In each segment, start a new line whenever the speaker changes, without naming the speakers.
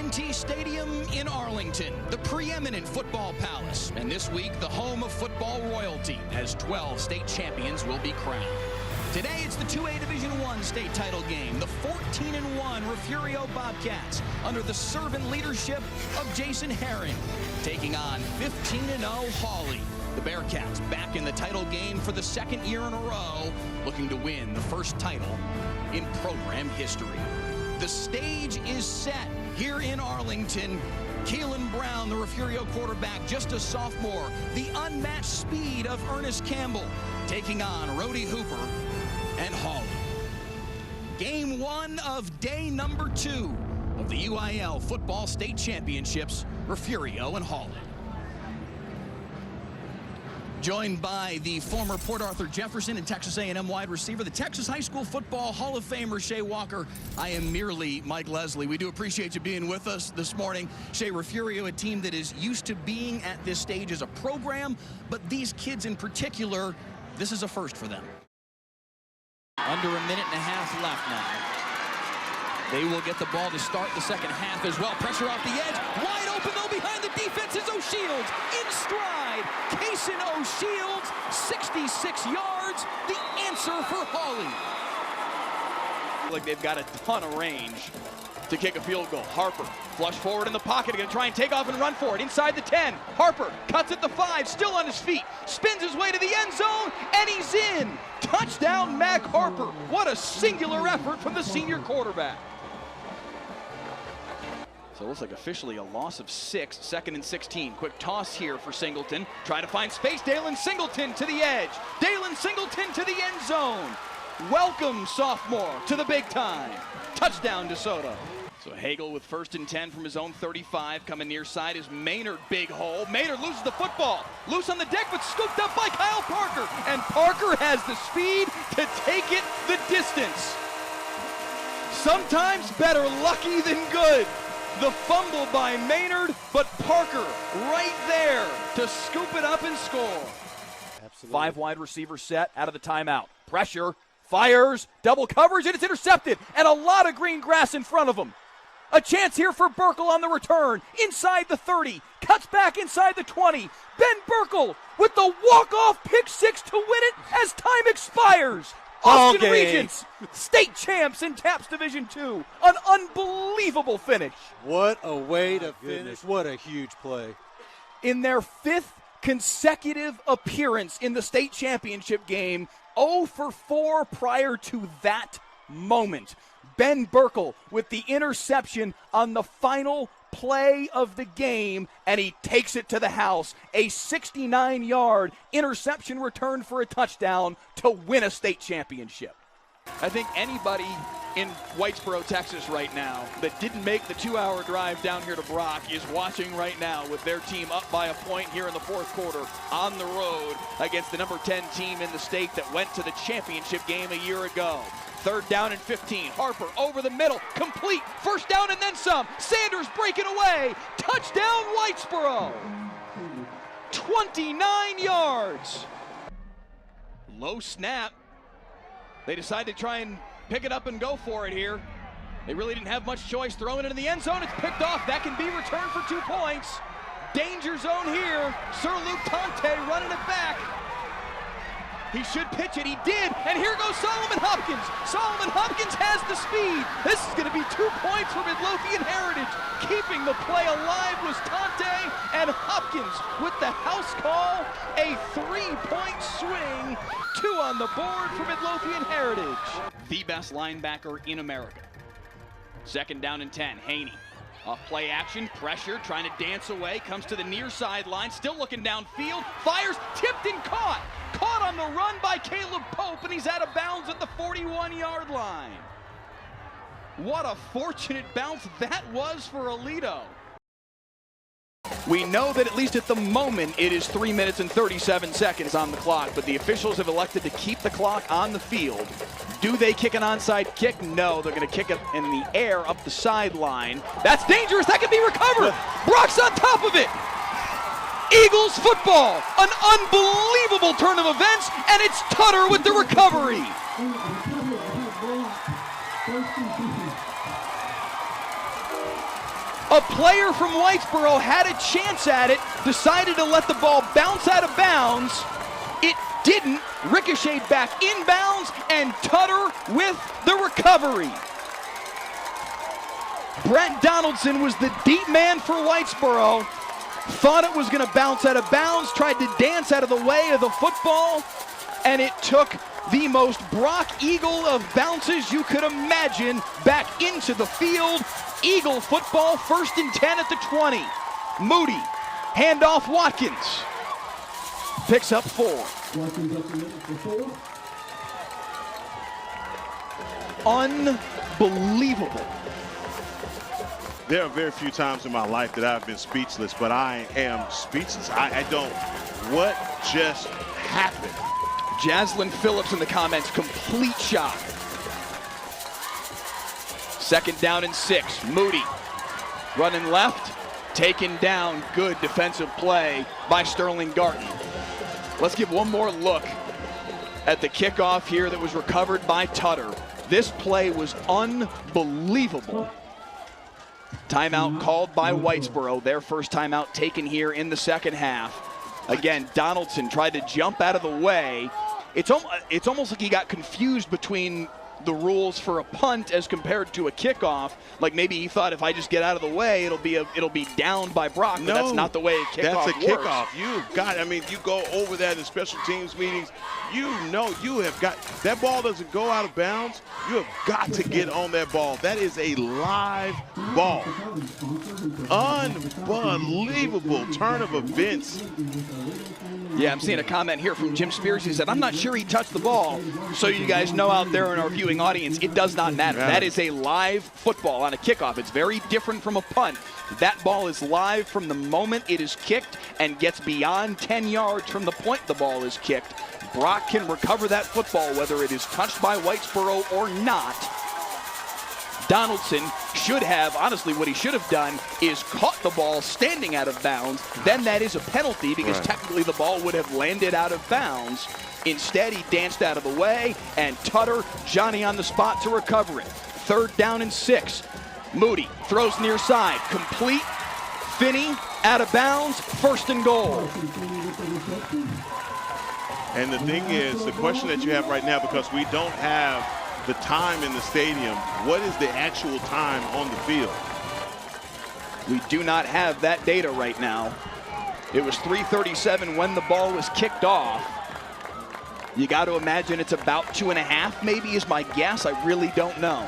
M&T Stadium in Arlington, the preeminent football palace, and this week the home of football royalty, as 12 state champions will be crowned. Today it's the 2A Division I state title game, the 14-1 Refugio Bobcats, under the servant leadership of Jason Herring, taking on 15-0 Hawley. The Bearcats back in the title game for the second year in a row, looking to win the first title in program history. The stage is set here in Arlington. Keelan Brown, the Refugio quarterback, just a sophomore. The unmatched speed of Ernest Campbell, taking on Rody Hooper and Hawley. Game one of day number 2 of the UIL Football State Championships, Refugio and Hawley. Joined by the former Port Arthur Jefferson and Texas A&M wide receiver, the Texas High School Football Hall of Famer, Shea Walker. I am merely Mike Leslie. We do appreciate you being with us this morning. Shea, Refugio, a team that is used to being at this stage as a program, but these kids in particular, this is a first for them. Under a minute and a half left now. They will get the ball to start the second half as well. Pressure off the edge. Wide open though behind the defense is O'Shields. In stride. Kason O'Shields, 66 yards. The answer for Hawley.
Like they've got a ton of range to kick a field goal. Harper flush forward in the pocket, going to try and take off and run for it inside the 10. Harper cuts at the 5, still on his feet, spins his way to the end zone, and he's in. Touchdown, Mac Harper. What a singular effort from the senior quarterback. So it looks like officially a loss of 6, 2nd and 16. Quick toss here for Singleton. Trying to find space. Dalen Singleton to the edge. Dalen Singleton to the end zone. Welcome, sophomore, to the big time. Touchdown, DeSoto. So Hagel with 1st and 10 from his own 35. Coming near side is Maynard, big hole. Maynard loses the football. Loose on the deck, but scooped up by Kyle Parker. And Parker has the speed to take it the distance. Sometimes better lucky than good. The fumble by Maynard, but Parker right there to scoop it up and score.
Absolutely.
5 wide receiver set out of the timeout. Pressure, fires, double coverage, and it's intercepted. And a lot of green grass in front of him. A chance here for Burkle on the return. Inside the 30, cuts back inside the 20. Ben Burkle with the walk-off pick 6 to win it as time expires. Austin Regents, state champs in TAPS Division II. An unbelievable finish.
What a way to finish. What a huge play.
In their 5th consecutive appearance in the state championship game, 0 for 4 prior to that moment. Ben Burkle with the interception on the final play of the game, and he takes it to the house. A 69-yard interception return for a touchdown to win a state championship. I think anybody in Whitesboro, Texas right now that didn't make the 2-hour drive down here to Brock is watching right now with their team up by a point here in the 4th quarter on the road against the number 10 team in the state that went to the championship game a year ago. 3rd down and 15. Harper over the middle. Complete. 1st down and then some. Sanders breaking away. Touchdown, Whitesboro. 29 yards. Low snap. They decide to try and pick it up and go for it here. They really didn't have much choice. Throwing it in the end zone. It's picked off. That can be returned for 2 points. Danger zone here. Sir Luke Tante running it back. He should pitch it. He did. And here goes Solomon Hopkins. Solomon Hopkins has the speed. This is going to be 2 points for Midlothian Heritage. Keeping the play alive was Tante, and Hopkins with the house call. A 3-point swing. 2 on the board for Midlothian Heritage. The best linebacker in America. 2nd down and 10. Haney. Off play action, pressure, trying to dance away, comes to the near sideline, still looking downfield, fires, tipped and caught. Caught on the run by Caleb Pope, and he's out of bounds at the 41-yard line. What a fortunate bounce that was for Aledo. We know that at least at the moment it is 3 minutes and 37 seconds on the clock, but the officials have elected to keep the clock on the field. Do they kick an onside kick? No, they're going to kick it in the air up the sideline. That's dangerous. That can be recovered. Brock's on top of it. Eagles football, an unbelievable turn of events, and it's Tutter with the recovery. A player from Whitesboro had a chance at it, decided to let the ball bounce out of bounds. It didn't, ricocheted back inbounds, and Tutter with the recovery. Brett Donaldson was the deep man for Whitesboro. Thought it was going to bounce out of bounds, tried to dance out of the way of the football, and it took the most Brock Eagle of bounces you could imagine back into the field. Eagle football, 1st and 10 at the 20. Moody, handoff Watkins. Picks up 4. Unbelievable.
There are very few times in my life that I've been speechless, but I am speechless. I don't, what just happened?
Jaslyn Phillips in the comments, complete shock. 2nd down and 6, Moody running left, taken down. Good defensive play by Sterling Garton. Let's give one more look at the kickoff here that was recovered by Tutter. This play was unbelievable. Timeout called by Whitesboro, their first timeout taken here in the 2nd half. Again, Donaldson tried to jump out of the way. It's almost like he got confused between the rules for a punt as compared to a kickoff. Like maybe he thought if I just get out of the way, it'll be down by Brock. But that's not the way a kickoff works.
That's a kickoff. You've got, I mean, you go over that in special teams meetings. You know you have got, that ball doesn't go out of bounds. You have got to get on that ball. That is a live ball. Unbelievable turn of events.
Yeah, I'm seeing a comment here from Jim Spears. He said, I'm not sure he touched the ball. So you guys know out there in our viewing audience, it does not matter. That is a live football on a kickoff. It's very different from a punt. That ball is live from the moment it is kicked and gets beyond 10 yards from the point the ball is kicked. Brock can recover that football whether it is touched by Whitesboro or not. Donaldson should have, honestly, what he should have done is caught the ball standing out of bounds. Then that is a penalty because technically the ball would have landed out of bounds. Instead, he danced out of the way, and Tutter, Johnny on the spot to recover it. 3rd down and 6. Moody throws near side, complete. Finney out of bounds, 1st and goal.
And the thing is, the question that you have right now, because we don't have the time in the stadium, what is the actual time on the field?
We do not have that data right now. It was 3:37 when the ball was kicked off. You got to imagine it's about 2.5 maybe is my guess. I really don't know.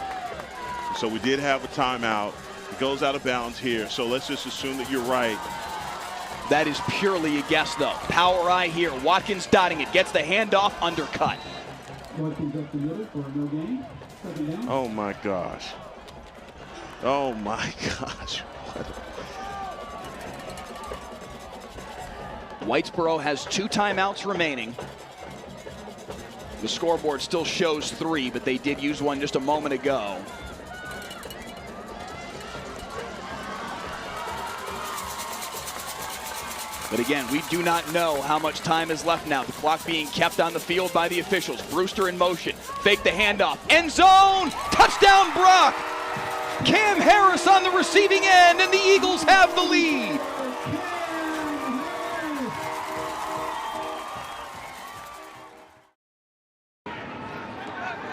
So we did have a timeout. It goes out of bounds here. So let's just assume that you're right.
That is purely a guess though. Power eye here. Watkins dotting it. Gets the handoff, undercut.
Oh my gosh. Oh my gosh.
Whitesboro has 2 timeouts remaining. The scoreboard still shows 3, but they did use one just a moment ago. But again, we do not know how much time is left now. The clock being kept on the field by the officials. Brewster in motion. Fake the handoff. End zone! Touchdown, Brock! Cam Harris on the receiving end, and the Eagles have the lead.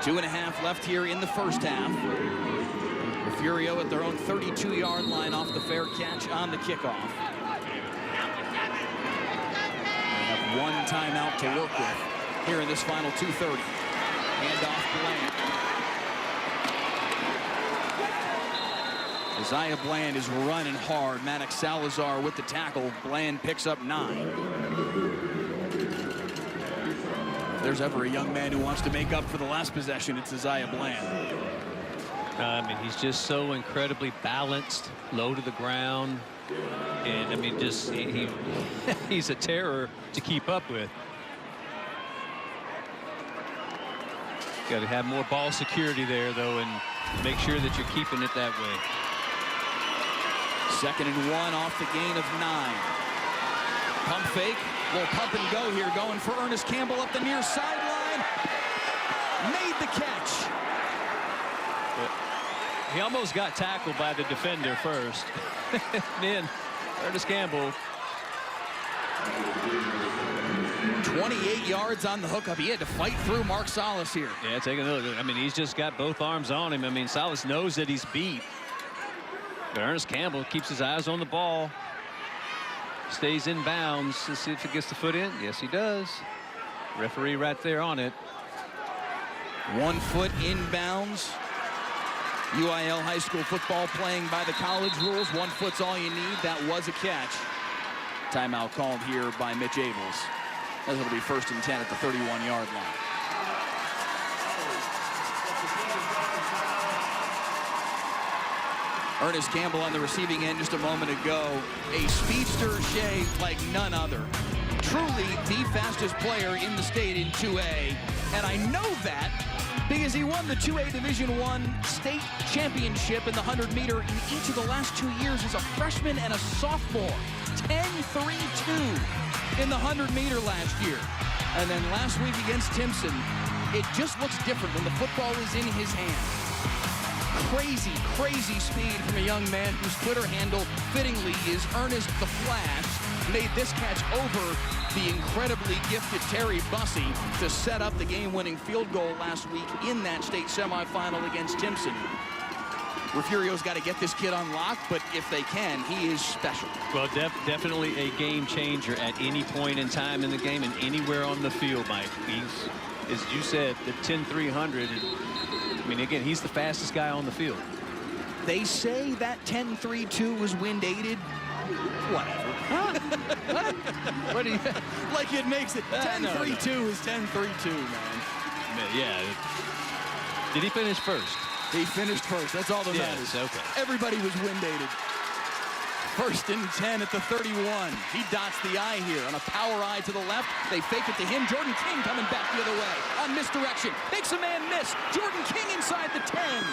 Two and a half left here in the first half. Refugio at their own 32-yard line off the fair catch on the kickoff. One timeout to work with here in this final 2:30. Handoff Bland. Isaiah Bland is running hard. Maddox Salazar with the tackle. Bland picks up 9. If there's ever a young man who wants to make up for the last possession, it's Isaiah Bland.
I mean, he's just so incredibly balanced, low to the ground. And I mean, just he's a terror to keep up with. Got to have more ball security there, though, and make sure that you're keeping it that way.
2nd and 1 off the gain of 9. Pump fake, little pump and go here, going for Ernest Campbell up the near sideline. Made the catch.
He almost got tackled by the defender first. Then Ernest Campbell.
28 yards on the hookup. He had to fight through Mark Salas here.
Yeah, take a look. I mean, he's just got both arms on him. I mean, Salas knows that he's beat. But Ernest Campbell keeps his eyes on the ball. Stays in bounds. Let's see if it gets the foot in. Yes, he does. Referee right there on it.
1 foot in bounds. UIL high school football playing by the college rules. 1 foot's all you need. That was a catch. Timeout called here by Mitch Abels. As it'll be 1st and 10 at the 31-yard line. Ernest Campbell on the receiving end just a moment ago. A speedster shaved like none other. Truly the fastest player in the state in 2A. And I know that because he won the 2A Division I state championship in the 100-meter in each of the last 2 years as a freshman and a sophomore. 10-3-2 in the 100-meter last year. And then last week against Timpson, it just looks different when the football is in his hands. Crazy, crazy speed from a young man whose Twitter handle, fittingly, is Ernest the Flash. Made this catch over the incredibly gifted Terry Bussey to set up the game-winning field goal last week in that state semifinal against Timpson. Refurio's got to get this kid unlocked, but if they can, he is special.
Well, definitely a game changer at any point in time in the game and anywhere on the field, Mike. He's, as you said, the 10-300. I mean, again, he's the fastest guy on the field.
They say that 10-3-2 was wind-aided. Whatever.
Huh? What? What do you think?
Like it makes it 10-3-2 is 10-3-2, man.
Yeah. Did he finish first?
He finished first. That's all that matters.
Okay.
Everybody was wind-aided. 1st and 10 at the 31. He dots the I here on a power I to the left. They fake it to him. Jordan King coming back the other way on misdirection. Makes a man miss. Jordan King inside the 10.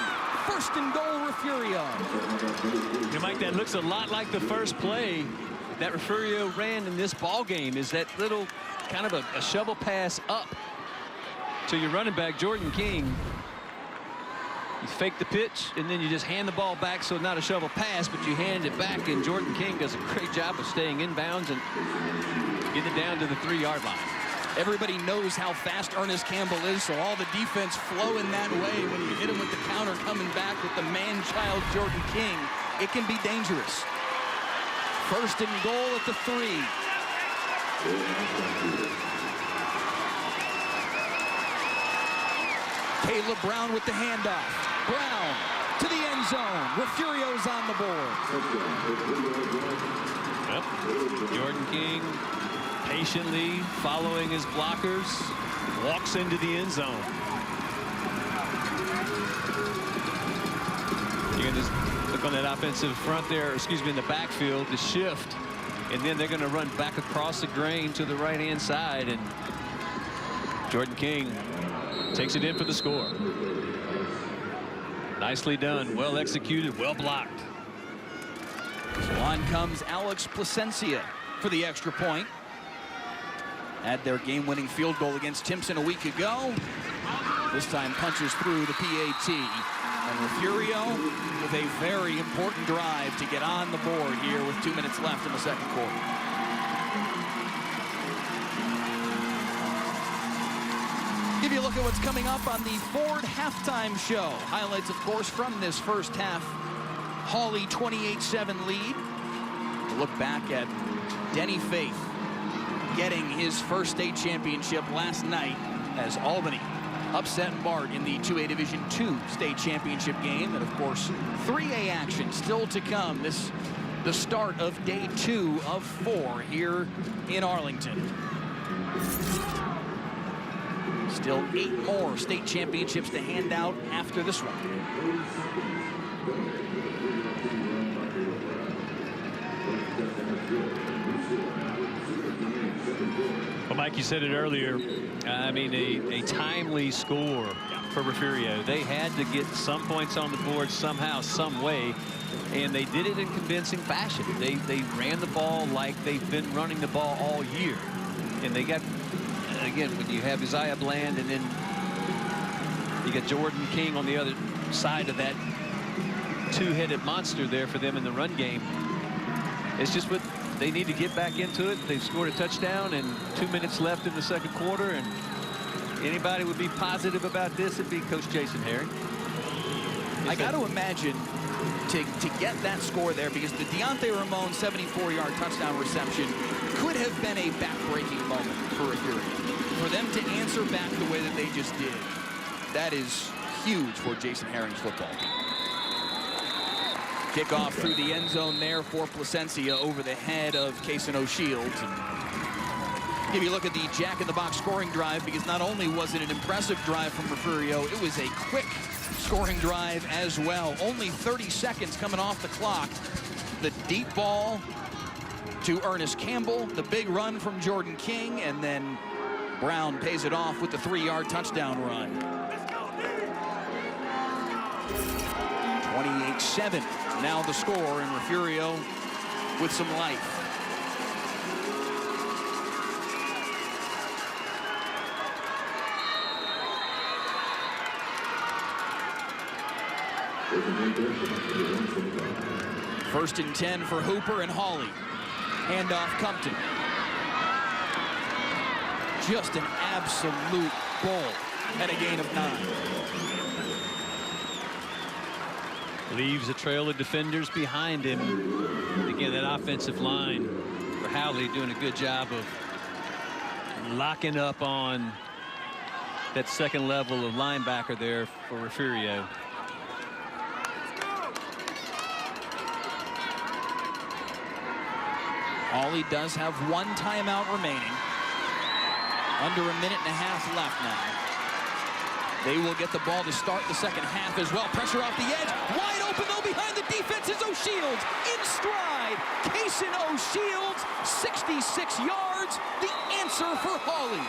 1st and goal, Refugio.
You know, Mike, that looks a lot like the first play that Refugio ran in this ball game. Is that little kind of a shovel pass up to your running back, Jordan King. You fake the pitch, and then you just hand the ball back, so not a shovel pass, but you hand it back, and Jordan King does a great job of staying in bounds and getting it down to the 3-yard line.
Everybody knows how fast Ernest Campbell is, so all the defense flow in that way. When you hit him with the counter coming back with the man-child Jordan King, it can be dangerous. 1st and goal at the 3. Caleb Brown with the handoff. Brown to the end zone. Refugio's on the board.
Yep. Jordan King patiently following his blockers, walks into the end zone. You can just look on that offensive front there, excuse me, in the backfield, the shift, and then they're going to run back across the grain to the right-hand side, and Jordan King takes it in for the score. Nicely done, well executed, well blocked.
So on comes Alex Placencia for the extra point. Had their game-winning field goal against Timpson a week ago. This time punches through the PAT. And Refugio with a very important drive to get on the board here with 2 minutes left in the second quarter. Give you a look at what's coming up on the Ford halftime show. Highlights, of course, from this first half. Hawley 28-7 lead. A look back at Denny Faith getting his first state championship last night as Albany upset Bart in the 2A Division II state championship game. And, of course, 3A action still to come. This the start of day 2 of 4 here in Arlington. Still 8 more state championships to hand out after this one.
Well, Mike, you said it earlier. I mean, a timely score for Refugio. They had to get some points on the board somehow, some way, and they did it in convincing fashion. They ran the ball like they've been running the ball all year, and they got. Again, when you have Isaiah Bland and then you got Jordan King on the other side of that two-headed monster there for them in the run game. It's just what they need to get back into it. They've scored a touchdown and 2 minutes left in the second quarter, and anybody would be positive about this, it'd be Coach Jason Herring.
I got to imagine to get that score there, because the Deontay Ramon 74-yard touchdown reception could have been a back-breaking moment for Refugio. For them to answer back the way that they just did, that is huge for Jason Herring's football team. Kickoff through the end zone there for Placencia over the head of Kason O'Shields. If you look at the jack-in-the-box scoring drive, because not only was it an impressive drive from Refugio, it was a quick scoring drive as well. Only 30 seconds coming off the clock. The deep ball to Ernest Campbell, the big run from Jordan King, and then Brown pays it off with the 3-yard touchdown run. 28-7 now the score, and Refugio with some life. First and 10 for Hooper and Hawley. Handoff Compton. Just an absolute bull at a gain of 9.
Leaves a trail of defenders behind him. Again, that offensive line for Howley doing a good job of locking up on that second level of linebacker there for Refugio.
Hawley does have 1 timeout remaining. Under a minute and a half left now. They will get the ball to start the second half as well. Pressure off the edge. Wide open though behind the defense is O'Shields. In stride. Kason O'Shields, 66 yards. The answer for Hawley.